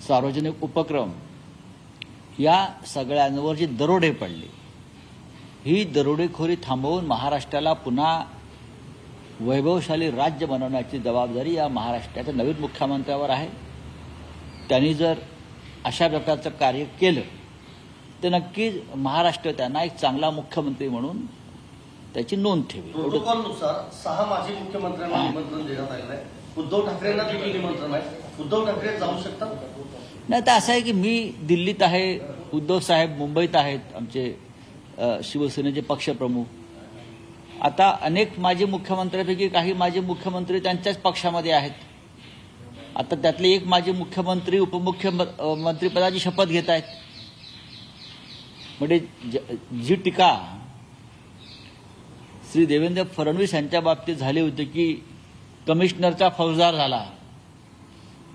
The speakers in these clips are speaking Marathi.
सार्वजनिक उपक्रम या सगळ्यांवर जी दरोडे पडले, ही दरोडेखोरी थांबवून महाराष्ट्राला पुन्हा वैभवशाली राज्य बनवण्याची जबाबदारी या महाराष्ट्राच्या नवीन मुख्यमंत्र्यावर आहे. त्यांनी जर अशा प्रकारचं कार्य केलं तर नक्कीच महाराष्ट्र त्यांना एक चांगला मुख्यमंत्री म्हणून त्याची नोंद ठेवेल. प्रोटोकॉलनुसार 6 माजी मुख्यमंत्र्यांना निमंत्रण देण्यात आलेलं आहे. उद्धव ठाकरेंना देखील निमंत्रण आहे. उद्धव ठाकरे जाऊ शकतात? नाही, तर असं आहे की मी दिल्लीत आहे, उद्धव साहेब मुंबईत आहेत, आमचे शिवसेनेचे पक्षप्रमुख. आता अनेक माजी मुख्यमंत्र्यांपैकी काही माजी मुख्यमंत्री त्यांच्याच पक्षामध्ये आहेत. आता त्यातले एक माजी मुख्यमंत्री उपमुख्यमंत्रीपदाची शपथ घेत आहेत. म्हणजे जी टीका श्री देवेंद्र फडणवीस यांच्या बाबतीत झाली होती की कमिशनरचा फौजदार झाला,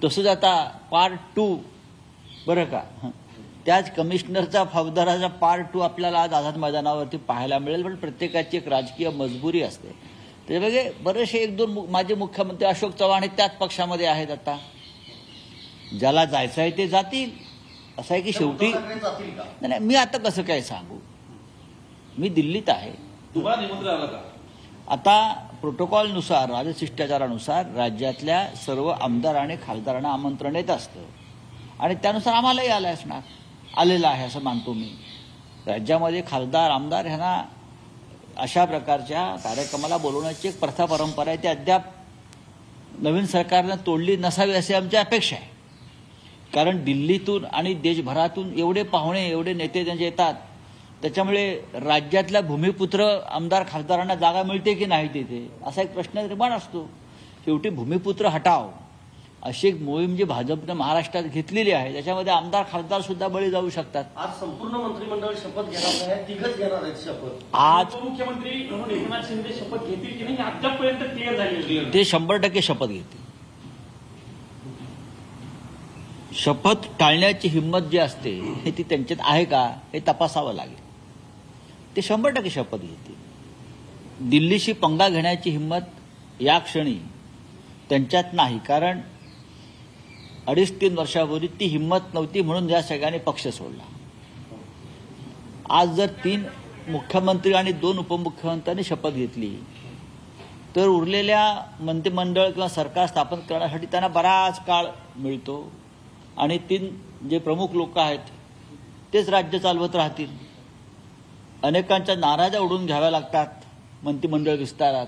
तसंच आता पार्ट 2 बरं का, त्याच कमिशनरचा फौजदाराचा पार्ट 2 आपल्याला आज आझाद मैदानावरती पाहायला मिळेल. पण प्रत्येकाची एक राजकीय मजबुरी असते. त्याच्यामध्ये बरेचसे 1-2 माजी मुख्यमंत्री अशोक चव्हाण हे त्याच पक्षामध्ये आहेत. आता ज्याला जायचं आहे ते जातील. असं आहे की शेवटी नाही, मी आता कसं काय सांगू, मी दिल्लीत आहे. तुम्हाला निमंत्रण आलं का? आता प्रोटोकॉलनुसार, राजशिष्टाचारानुसार राज्यातल्या सर्व आमदार आणि खासदारांना आमंत्रण येत असतं आणि त्यानुसार आम्हालाही आलेलं आहे असं मानतो मी. राज्यामध्ये खासदार आमदार ह्यांना अशा प्रकारच्या कार्यक्रमाला बोलवण्याची एक प्रथा परंपरा आहे. ती अद्याप नवीन सरकारनं तोडली नसावी अशी आमची अपेक्षा आहे. कारण दिल्लीतून आणि देशभरातून एवढे पाहुणे, एवढे नेते त्यांचे येतात. त्याच्यामुळे राज्यातल्या भूमिपुत्र आमदार खासदारांना जागा मिळते की नाही तिथे असा एक प्रश्न निर्माण असतो. शेवटी भूमिपुत्र हटाव अशी एक मोहीम जी भाजपनं महाराष्ट्रात घेतलेली आहे, त्याच्यामध्ये आमदार खासदार सुद्धा बळी जाऊ शकतात. आज संपूर्ण मंत्रिमंडळ शपथ घेणार आहे. तिघच घेणार आहेत शपथ. आज मुख्यमंत्री म्हणून एकनाथ शिंदे शपथ घेतील की नाही अद्यापपर्यंत क्लिअर झालेली ते 100% शपथ घेतील. शपथ टाळण्याची हिंमत जी असते हे ती त्यांच्यात आहे का हे तपासावं लागेल. ते 100% शपथ घेतील. दिल्लीशी पंगा घेण्याची हिंमत या क्षणी त्यांच्यात नाही. कारण 2.5-3 वर्षापूर्वी ती हिंमत नव्हती म्हणून या सगळ्यांनी पक्ष सोडला. आज जर 3 मुख्यमंत्री आणि 2 उपमुख्यमंत्र्यांनी शपथ घेतली तर उरलेल्या मंत्रिमंडळ किंवा सरकार स्थापन करण्यासाठी त्यांना बराच काळ मिळतो आणि 3 जे प्रमुख लोक आहेत तेच राज्य चालवत राहतील. अनेकांच्या नाराज्या उडून घ्याव्या लागतात मंत्रिमंडळ विस्तारात.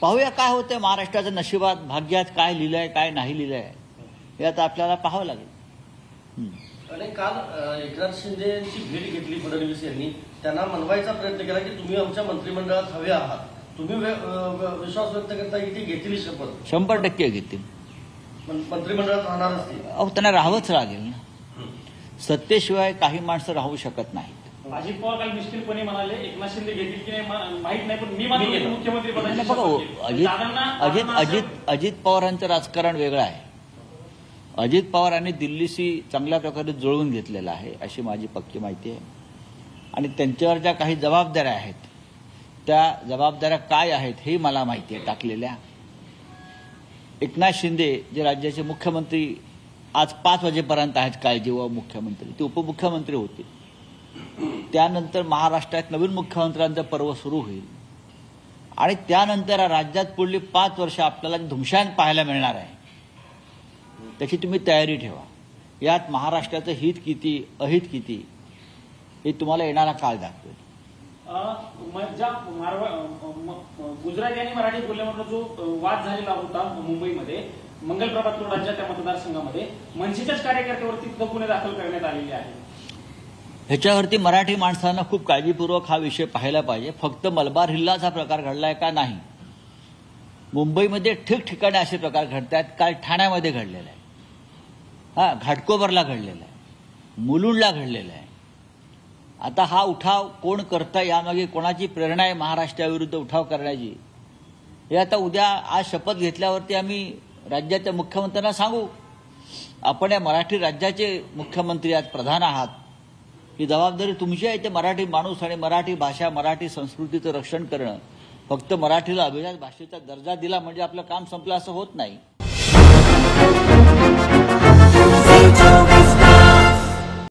पाहूया काय होतंय महाराष्ट्राच्या नशिबात, भाग्यात काय लिहिलंय काय नाही लिहिलंय हे आता आपल्याला पाहावं लागेल. आणि काल एकनाथ शिंदेची भेट घेतली फडणवीस यांनी. त्यांना मनवायचा प्रयत्न केला की तुम्ही आमच्या मंत्रिमंडळात हवे आहात. तुम्ही विश्वास व्यक्त करता की ते घेतील शपथ? 100% घेतील. मंत्रिमंडळात राहणार असतील? त्यांना राहावंच लागेल ना. सत्तेशिवाय काही माणसं राहू शकत नाहीत. अजित पवार काल निश्चितपणे म्हणाले एकनाथ शिंदे घेतील की नाही माहित नाही, पण मी मानतो मुख्यमंत्री पदाची बघा, अजित पवारांचं राजकारण वेगळं आहे. अजित पवारांनी दिल्लीशी चांगल्या प्रकारे जुळवून घेतलेलं आहे अशी माझी पक्की माहिती आहे. आणि त्यांच्यावर ज्या काही जबाबदाऱ्या आहेत त्या जबाबदाऱ्या काय आहेत हे मला माहिती आहे टाकलेल्या. एकनाथ शिंदे जे राज्याचे मुख्यमंत्री आज 5 वाजेपर्यंत आहेत, काय जेव्हा मुख्यमंत्री ते उपमुख्यमंत्री होते, त्यानंतर महाराष्ट्रात नवीन मुख्यमंत्र्यांचं पर्व सुरू होईल आणि त्यानंतर राज्यात पुढली 5 वर्ष आपल्याला धुमशान पाहायला मिळणार आहे. त्याची तुम्ही तयारी ठेवा. यात महाराष्ट्राचं हित किती अहित किती हे तुम्हाला येणारा काळ दाखवेल. गुजराती आणि मराठी बोलल्यामधला जो वाद झालेला होता मुंबईमध्ये मंगलप्रभात रोडाच्या त्या मतदारसंघामध्ये मनसेच्याच कार्यकर्त्यावरती तिथं गुन्हे दाखल करण्यात आलेले आहे. ह्याच्यावरती मराठी माणसांना खूप काळजीपूर्वक हा विषय पाहायला पाहिजे. फक्त मलबार हिल्लाचा प्रकार घडलाय का नाही, मुंबईमध्ये ठिकठिकाणी असे प्रकार घडत आहेत. काल ठाण्यामध्ये घडलेला आहे, घाटकोपरला घडलेला आहे, मुलुंडला घडलेला आहे. आता हा उठाव कोण करतं, यामागे कोणाची प्रेरणा आहे महाराष्ट्राविरुद्ध उठाव करण्याची हे आता उद्या आज शपथ घेतल्यावरती आम्ही राज्याच्या मुख्यमंत्र्यांना सांगू. आपण या मराठी राज्याचे मुख्यमंत्री आहात, प्रधान आहात, ही जबाबदारी तुमची आहे. ते मराठी माणूस आणि मराठी भाषा मराठी संस्कृतीचं रक्षण करणं. फक्त मराठीला अभिजात भाषेचा दर्जा दिला म्हणजे आपलं काम संपलं असं होत नाही.